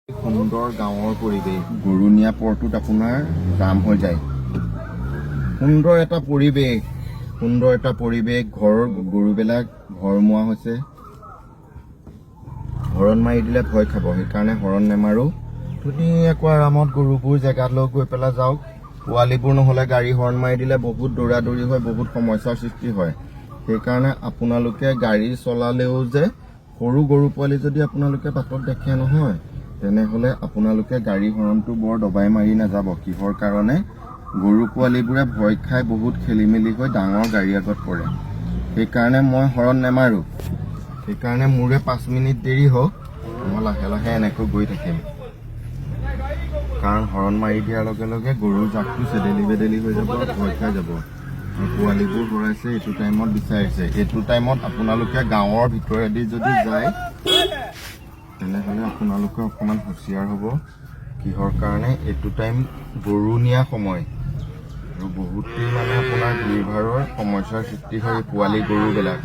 সুন্দৰ গাঁৱৰ পৰিৱেশ গৰুনীয়া পৰটোত আপোনাৰ জাম হৈ যায়। সুন্দৰ এটা পৰিৱেশ ঘৰৰ গৰুবিলাক ঘৰমুৱা হৈছে। হৰণ মাৰি দিলে ভয় খাব, সেইকাৰণে হৰণ নেমাৰো। ধুনীয়াকৈ আৰামত গৰুবোৰ জেগালৈ গৈ পেলাই যাওক। পোৱালিবোৰ নহ'লে গাড়ী হৰণ মাৰি দিলে বহুত দৌৰা-দৌৰি হয়, বহুত সমস্যাৰ সৃষ্টি হয়। সেইকাৰণে আপোনালোকে গাড়ী চলালেও যে সৰু গৰু পোৱালি যদি আপোনালোকে বাটত দেখে নহয়, তেনেহ'লে আপোনালোকে গাড়ী হৰণটো বৰ দবাই মাৰি নাযাব। কিহৰ কাৰণে? গৰু পোৱালিবোৰে ভয় খাই বহুত খেলি মেলি হৈ ডাঙৰ গাড়ী আগত পৰে। সেইকাৰণে মই হৰণ নেমাৰো। সেইকাৰণে মোৰে 5 মিনিট দেৰি হওক, মই লাহে লাহে এনেকৈ গৈ থাকিম। কাৰণ হৰণ মাৰি দিয়াৰ লগে লগে গৰুৰ জাকটো চেদেলি বেদেলি হৈ যাব, ভয় খাই যাব। আৰু পোৱালিবোৰ হৰাইছে এইটো টাইমত বিচাৰিছে। এইটো টাইমত আপোনালোকে গাঁৱৰ ভিতৰেদি যদি যায়, তেনেহ'লে আপোনালোকে অকণমান হুঁচিয়াৰ হ'ব। কিহৰ কাৰণে? এইটো টাইম গৰু নিয়া সময় আৰু বহুতেই আপোনাৰ ভিৰ ভাৰৰ সমস্যাৰ সৃষ্টি হয় পোৱালি গৰুবিলাক।